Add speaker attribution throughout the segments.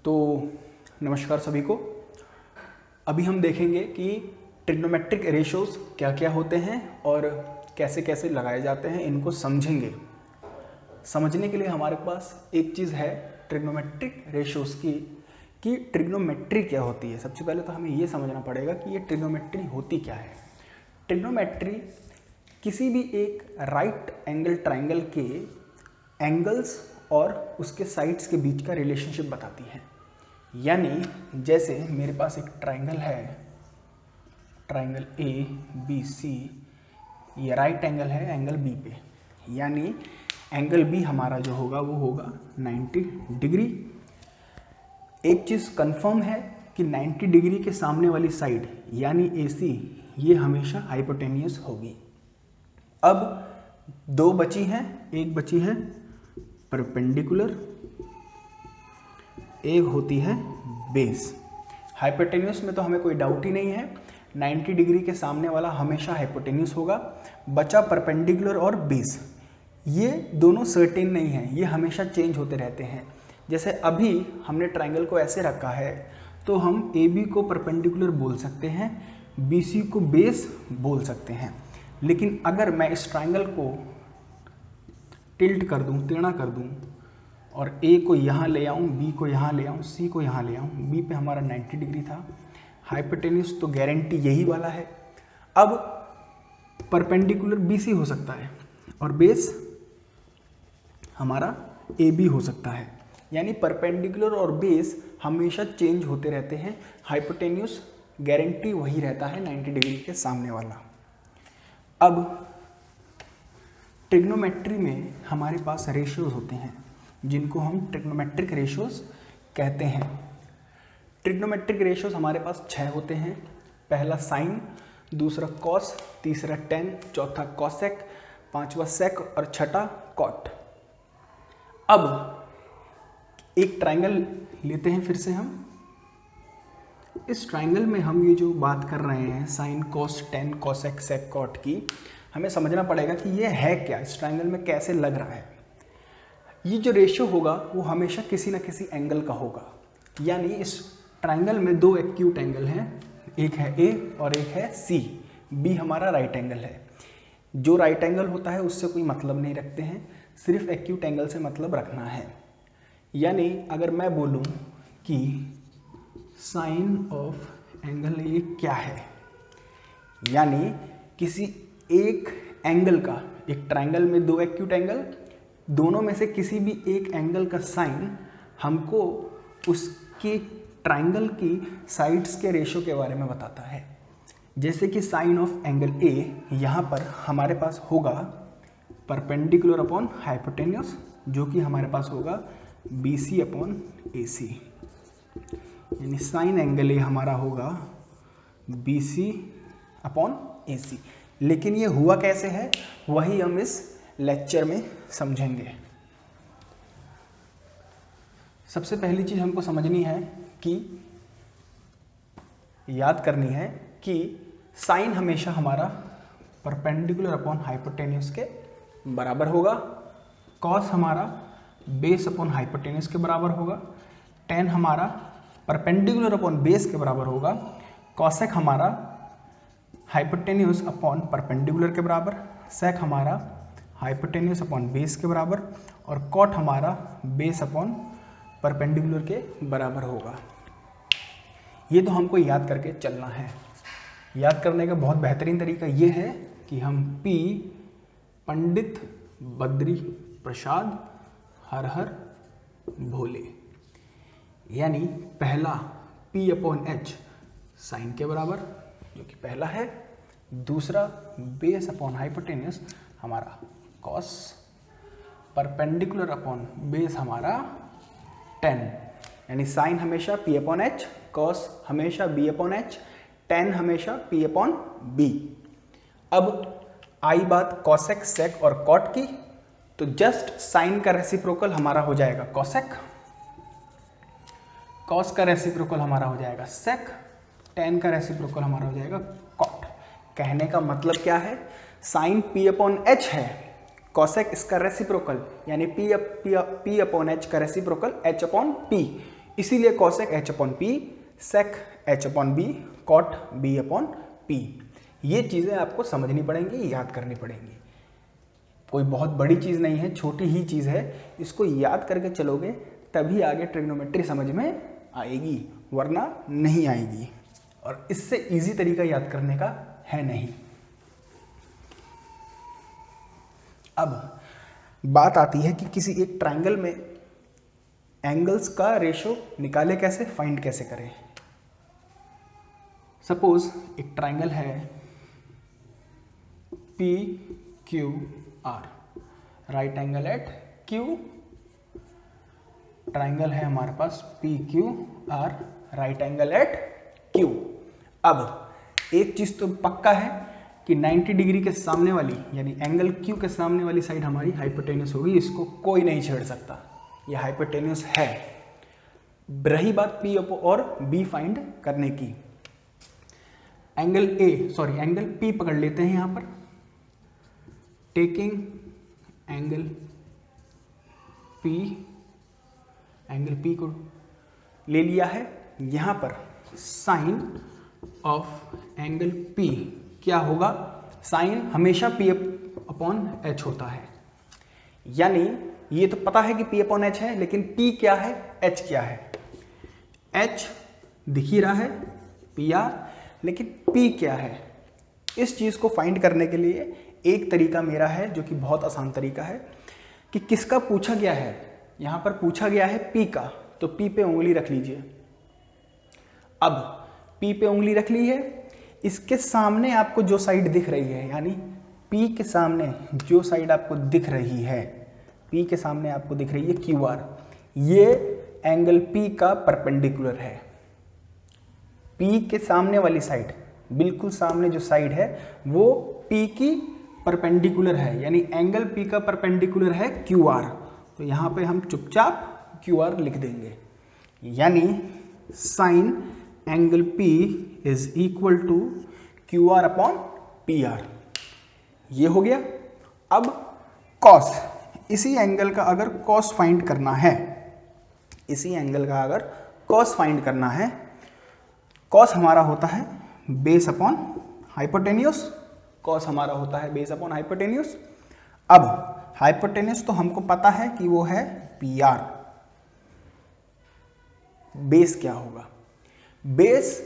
Speaker 1: तो नमस्कार सभी को। अभी हम देखेंगे कि ट्रिग्नोमेट्रिक रेशियोज क्या क्या होते हैं और कैसे कैसे लगाए जाते हैं, इनको समझेंगे। समझने के लिए हमारे पास एक चीज़ है ट्रिग्नोमेट्रिक रेशियोज की, कि ट्रिग्नोमेट्री क्या होती है। सबसे पहले तो हमें ये समझना पड़ेगा कि ये ट्रिग्नोमेट्री होती क्या है। ट्रिग्नोमेट्री किसी भी एक राइट एंगल ट्राइंगल के एंगल्स और उसके साइड्स के बीच का रिलेशनशिप बताती है। यानी जैसे मेरे पास एक ट्राइंगल है, ट्राइंगल ए बी सी, ये राइट एंगल है एंगल बी पे, यानी एंगल बी हमारा जो होगा वो होगा 90 डिग्री। एक चीज़ कंफर्म है कि 90 डिग्री के सामने वाली साइड यानी AC ये हमेशा हाइपोटेनियस होगी। अब दो बची हैं, एक बची है परपेंडिकुलर, एक होती है बेस। हाइपोटेन्यूस में तो हमें कोई डाउट ही नहीं है, 90 डिग्री के सामने वाला हमेशा हाइपोटेन्यूस होगा। बचा परपेंडिकुलर और बेस, ये दोनों सर्टेन नहीं है, ये हमेशा चेंज होते रहते हैं। जैसे अभी हमने ट्राइंगल को ऐसे रखा है तो हम AB को परपेंडिकुलर बोल सकते हैं, BC को बेस बोल सकते हैं। लेकिन अगर मैं इस ट्राइंगल को टिल्ट कर दूं, टेढ़ा कर दूं और A को यहाँ ले आऊँ, B को यहाँ ले आऊँ, C को यहाँ ले आऊँ, B पे हमारा 90 डिग्री था, हाइपोटेन्यूस तो गारंटी यही वाला है। अब परपेंडिकुलर BC हो सकता है और बेस हमारा AB हो सकता है, यानी परपेंडिकुलर और बेस हमेशा चेंज होते रहते हैं। हाइपोटेन्यूस गारंटी वही रहता है 90 डिग्री के सामने वाला। अब ट्रिग्नोमेट्री में हमारे पास रेशियोज होते हैं जिनको हम ट्रिग्नोमेट्रिक रेशियोज कहते हैं। ट्रिग्नोमेट्रिक रेशियोज हमारे पास 6 होते हैं। पहला साइन, दूसरा कॉस, तीसरा टेन, चौथा कॉसेक, पांचवा सेक और छठा कॉट। अब एक ट्राइंगल लेते हैं फिर से हम। इस ट्राइंगल में हम ये जो बात कर रहे हैं sine cos tan cosec sec cot की, हमें समझना पड़ेगा कि ये है क्या, इस ट्राइंगल में कैसे लग रहा है। ये जो रेशियो होगा वो हमेशा किसी ना किसी एंगल का होगा। यानी इस ट्राइंगल में दो एक्यूट एंगल हैं, एक है A और एक है C। B हमारा राइट एंगल है। जो राइट एंगल होता है उससे कोई मतलब नहीं रखते हैं, सिर्फ एक्यूट एंगल से मतलब रखना है। यानी अगर मैं बोलूं कि साइन ऑफ एंगल A क्या है, यानी किसी एक एंगल का, एक ट्राइंगल में दो एक्यूट एंगल, दोनों में से किसी भी एक एंगल का साइन हमको उसके ट्राइंगल की साइड्स के रेशियो के बारे में बताता है। जैसे कि साइन ऑफ एंगल A यहाँ पर हमारे पास होगा परपेंडिकुलर अपॉन हाइपोटेन्यूस, जो कि हमारे पास होगा BC अपॉन AC, यानी साइन एंगल A हमारा होगा BC अपॉन AC। लेकिन ये हुआ कैसे है वही हम इस लेक्चर में समझेंगे। सबसे पहली चीज हमको समझनी है कि याद करनी है कि साइन हमेशा हमारा परपेंडिकुलर अपॉन हाइपोटेन्यूस के बराबर होगा, कॉस हमारा बेस अपॉन हाइपोटेन्यूस के बराबर होगा, टेन हमारा परपेंडिकुलर अपॉन बेस के बराबर होगा, कॉसेक हमारा हाइपोटेन्यूस अपॉन परपेंडिकुलर के बराबर, सेक हमारा हाइपोटेन्यूस अपॉन बेस के बराबर और कॉट हमारा बेस अपॉन परपेंडिकुलर के बराबर होगा। ये तो हमको याद करके चलना है। याद करने का बहुत बेहतरीन तरीका ये है कि हम P पंडित बद्री प्रसाद हर हर भोले, यानी पहला P अपॉन H साइन के बराबर, जो कि पहला है, दूसरा बेस अपॉन हाइपोटेन्यूस हमारा कॉस, परपेंडिकुलर अपॉन बेस हमारा टेन, यानी साइन हमेशा P अपॉन H, कॉस हमेशा B अपॉन H, टेन हमेशा P अपॉन B। अब आई बात कॉसेक सेक और कॉट की, तो जस्ट साइन का रेसिप्रोकल हमारा हो जाएगा कॉसेक, कॉस का रेसिप्रोकल हमारा हो जाएगा सेक, टेन का रेसिप्रोकल हमारा हो जाएगा कॉट। कहने का मतलब क्या है, साइन P अपॉन H है, कॉसेक इसका रेसिप्रोकल यानी P अपॉन H का रेसिप्रोकल H अपॉन P, इसीलिए cosec h upon P, sec h upon B, cot b upon P. ये चीज़ें आपको समझनी पड़ेंगी, याद करनी पड़ेंगी। कोई बहुत बड़ी चीज़ नहीं है, छोटी ही चीज़ है। इसको याद करके चलोगे तभी आगे ट्रिग्नोमेट्री समझ में आएगी, वरना नहीं आएगी। और इससे इजी तरीका याद करने का है नहीं। अब बात आती है कि किसी एक ट्रायंगल में एंगल्स का रेशो निकाले कैसे, फाइंड कैसे करें। सपोज एक ट्रायंगल है P Q R, right angle at Q. Triangle है हमारे पास P Q R, right angle at Q. अब एक चीज तो पक्का है कि 90 डिग्री के सामने वाली यानी एंगल क्यू के सामने वाली साइड हमारी हाइपोटेन्यूस होगी, इसको कोई नहीं छेड़ सकता, यह हाइपोटेन्यूस है। रही बात पी और बी फाइंड करने की, एंगल पी पकड़ लेते हैं यहां पर। टेकिंग एंगल पी को ले लिया है, यहां पर साइन ऑफ एंगल पी क्या होगा, साइन हमेशा पी अपॉन एच होता है। यानी ये तो पता है कि पी अपॉन एच है, लेकिन पी क्या है, एच क्या है। एच दिख ही रहा है पी आर, लेकिन पी क्या है। इस चीज को फाइंड करने के लिए एक तरीका मेरा है जो कि बहुत आसान तरीका है कि किसका पूछा गया है। यहां पर पूछा गया है पी का, तो पी पे उंगली रख लीजिए। अब पी पे उंगली रख ली है, इसके सामने आपको जो साइड दिख रही है, यानी पी के सामने जो साइड आपको दिख रही है, पी के सामने आपको दिख रही है क्यू आर, ये एंगल पी का परपेंडिकुलर है। पी के सामने वाली साइड, बिल्कुल सामने जो साइड है वो पी की परपेंडिकुलर है, यानी एंगल पी का परपेंडिकुलर है क्यू आर। तो यहां पे हम चुपचाप क्यू आर लिख देंगे, यानी sine angle P is equal to Q R upon P R. ये हो गया। अब कॉस, इसी एंगल का अगर कॉस फाइंड करना है, इसी एंगल का अगर कॉस फाइंड करना है, कॉस हमारा होता है बेस अपॉन हाइपोटेन्यूस, कॉस हमारा होता है बेस अपॉन हाइपोटेन्यूस। अब हाइपोटेन्यूस तो हमको पता है कि वो है पी आर। बेस क्या होगा, बेस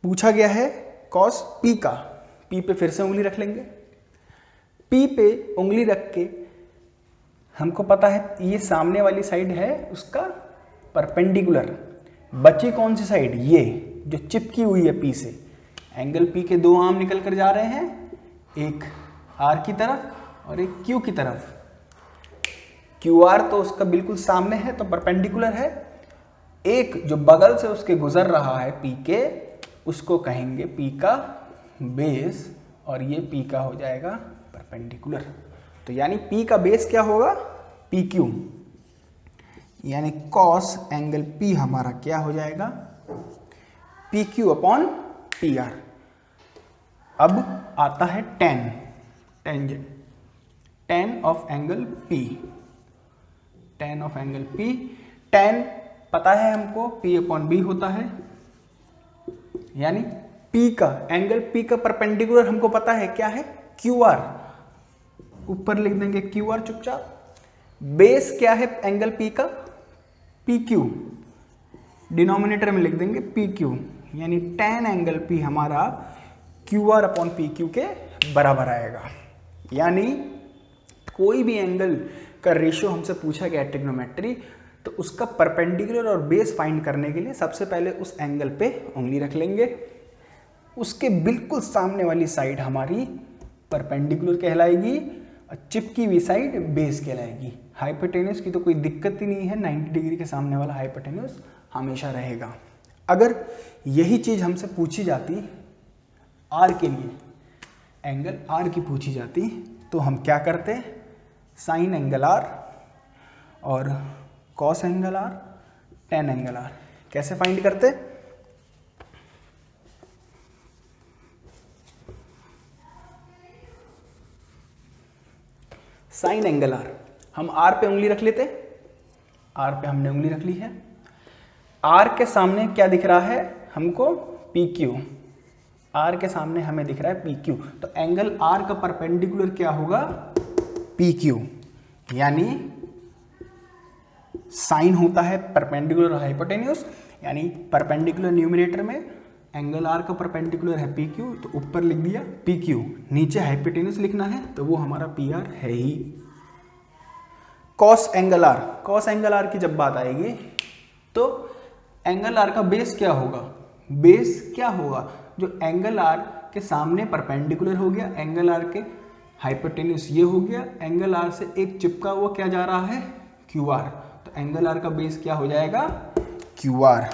Speaker 1: पूछा गया है कॉस पी का, पी पे फिर से उंगली रख लेंगे। पी पे उंगली रख के हमको पता है ये सामने वाली साइड है उसका परपेंडिकुलर। बची कौन सी साइड, ये जो चिपकी हुई है पी से। एंगल पी के दो आर्म निकल कर जा रहे हैं, एक आर की तरफ और एक क्यू की तरफ। क्यू आर तो उसका बिल्कुल सामने है तो परपेंडिकुलर है, एक जो बगल से उसके गुजर रहा है पी के, उसको कहेंगे पी का बेस, और ये पी का हो जाएगा परपेंडिकुलर। तो यानी पी का बेस क्या होगा, पी क्यू, यानी कॉस एंगल पी हमारा क्या हो जाएगा, P Q upon P are. अब आता है tangent, ten of angle P, ten of angle P. Ten पता है हमको पी अपॉन बी होता है, यानी पी का एंगल पी का परपेंडिकुलर हमको पता है क्या है, क्यू आर। ऊपर लिख देंगे क्यू आर चुपचाप। बेस क्या है एंगल पी का, पी क्यू, डिनोमिनेटर में लिख देंगे पी क्यू, यानी टेन एंगल पी हमारा Q R upon P Q के बराबर आएगा। यानी कोई भी एंगल का रेशियो हमसे पूछा गया ट्रिग्नोमेट्री, तो उसका परपेंडिकुलर और बेस फाइंड करने के लिए सबसे पहले उस एंगल पे उंगली रख लेंगे। उसके बिल्कुल सामने वाली साइड हमारी परपेंडिकुलर कहलाएगी और चिपकी हुई साइड बेस कहलाएगी। हाइपोटेन्यूस की तो कोई दिक्कत ही नहीं है, 90 डिग्री के सामने वाला हाइपोटेन्यूस हमेशा रहेगा। अगर यही चीज हमसे पूछी जाती आर के लिए, एंगल आर की पूछी जाती, तो हम क्या करते, साइन एंगल आर और cos angle R, tan angle R कैसे फाइंड करते, साइन एंगल आर हम आर पे उंगली रख लेते, आर पे हमने उंगली रख ली है। आर के सामने क्या दिख रहा है हमको, पी क्यू, आर के सामने हमें दिख रहा है पी क्यू, तो एंगल आर का परपेंडिकुलर क्या होगा, पी क्यू, यानी साइन होता है परपेंडिकुलर हाइपोटेन्यूज, यानी परपेंडिकुलर न्यूमरेटर में एंगल आर का परपेंडिकुलर है पी क्यू, तो ऊपर लिख दिया पी क्यू, नीचे हाइपोटेन्यूज लिखना है तो वो हमारा पी आर है ही। Cos angle R, cos angle R की जब बात आएगी तो एंगल आर का बेस क्या होगा, बेस क्या होगा, जो एंगल आर के सामने परपेंडिकुलर हो गया, एंगल आर के हाइपोटेन्यूज ये हो गया, एंगल आर से एक चिपका हुआ क्या जा रहा है, क्यू आर, तो एंगल आर का बेस क्या हो जाएगा, क्यू आर,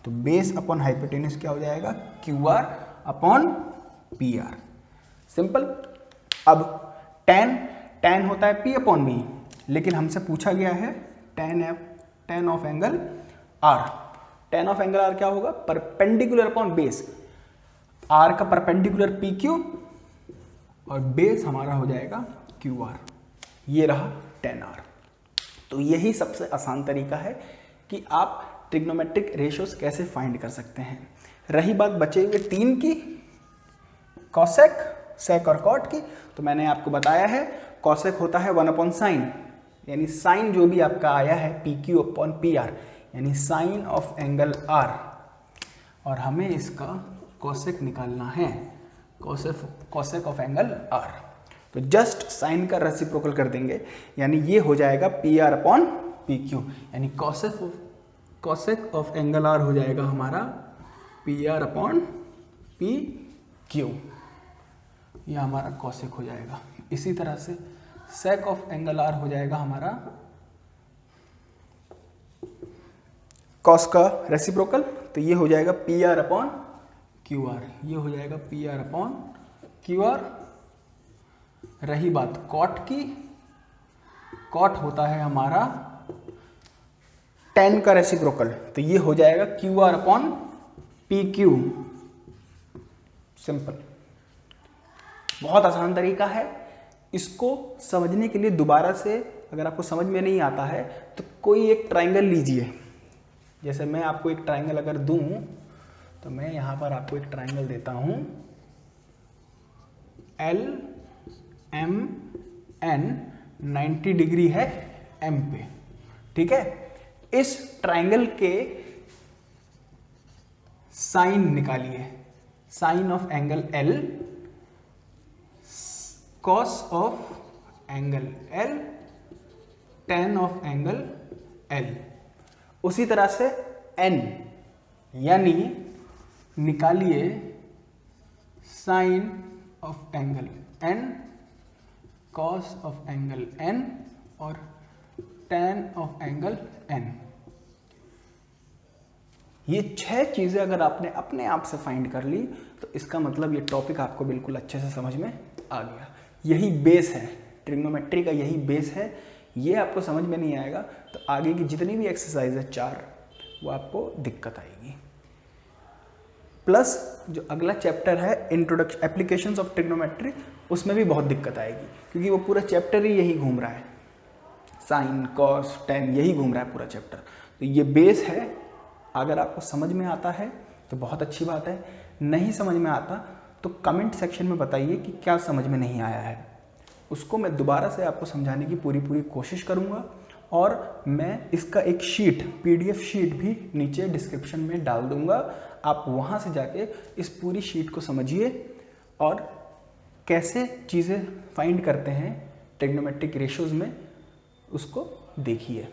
Speaker 1: तो बेस अपॉन हाइपोटेन्यूज क्या हो जाएगा, Q R upon P are, simple. अब tan होता है P अपॉन बी, लेकिन हमसे पूछा गया है tan of angle R, tan of angle R क्या होगा, परपेंडिकुलर अपॉन बेस, R का परपेंडिकुलर PQ और बेस हमारा हो जाएगा QR, ये रहा tan R। तो यही सबसे आसान तरीका है कि आप ट्रिग्नोमेट्रिक रेशियोज कैसे फाइंड कर सकते हैं। रही बात बचे हुए 3 की, कॉसेक, सेक और कॉट की, तो मैंने आपको बताया है कॉसेक होता है 1 अपॉन साइन, यानी साइन जो भी आपका आया है P Q upon P are, यानी साइन ऑफ एंगल आर, और हमें इसका कॉसेक निकालना है, कॉसेक ऑफ एंगल आर, तो जस्ट साइन का रेसिप्रोकल कर देंगे, यानी ये हो जाएगा P R upon P Q, यानी कॉसेक ऑफ एंगल आर हो जाएगा हमारा P are upon P Q, ये हमारा कॉसेक हो जाएगा। इसी तरह से सेक ऑफ एंगल आर हो जाएगा हमारा कॉस का रेसिप्रोकल, तो ये हो जाएगा P R upon Q R, ये हो जाएगा P R upon Q R. रही बात कॉट की, कॉट होता है हमारा tan का रेसिप्रोकल, तो ये हो जाएगा Q R upon P Q, simple, बहुत आसान तरीका है। इसको समझने के लिए दोबारा से अगर आपको समझ में नहीं आता है तो कोई एक ट्राइंगल लीजिए, जैसे मैं आपको एक ट्राइंगल अगर दूं तो मैं यहां पर आपको एक ट्राइंगल देता हूं एल एम एन, 90 डिग्री है एम पे, ठीक है। इस ट्राइंगल के साइन निकालिए, sine of angle L, cos of angle L, tan of angle L. उसी तरह से n, यानी निकालिए sine of angle n, cos of angle n और tan ऑफ एंगल n। ये 6 चीजें अगर आपने अपने आप से फाइंड कर ली तो इसका मतलब ये टॉपिक आपको बिल्कुल अच्छे से समझ में आ गया। यही बेस है ट्रिग्नोमेट्री का, यही बेस है। ये आपको समझ में नहीं आएगा तो आगे की जितनी भी एक्सरसाइज है 4, वो आपको दिक्कत आएगी। प्लस जो अगला चैप्टर है इंट्रोडक्शन एप्लीकेशंस ऑफ ट्रिग्नोमेट्री, उसमें भी बहुत दिक्कत आएगी क्योंकि वो पूरा चैप्टर ही यही घूम रहा है, साइन कॉस tan यही घूम रहा है पूरा चैप्टर। तो ये बेस है, अगर आपको समझ में आता है तो बहुत अच्छी बात है, नहीं समझ में आता तो कमेंट सेक्शन में बताइए कि क्या समझ में नहीं आया है, उसको मैं दोबारा से आपको समझाने की पूरी कोशिश करूँगा। और मैं इसका एक शीट PDF शीट भी नीचे डिस्क्रिप्शन में डाल दूँगा, आप वहाँ से जाके इस पूरी शीट को समझिए और कैसे चीज़ें फाइंड करते हैं ट्रिग्नोमेट्रिक रेशियोज़ में, उसको देखिए।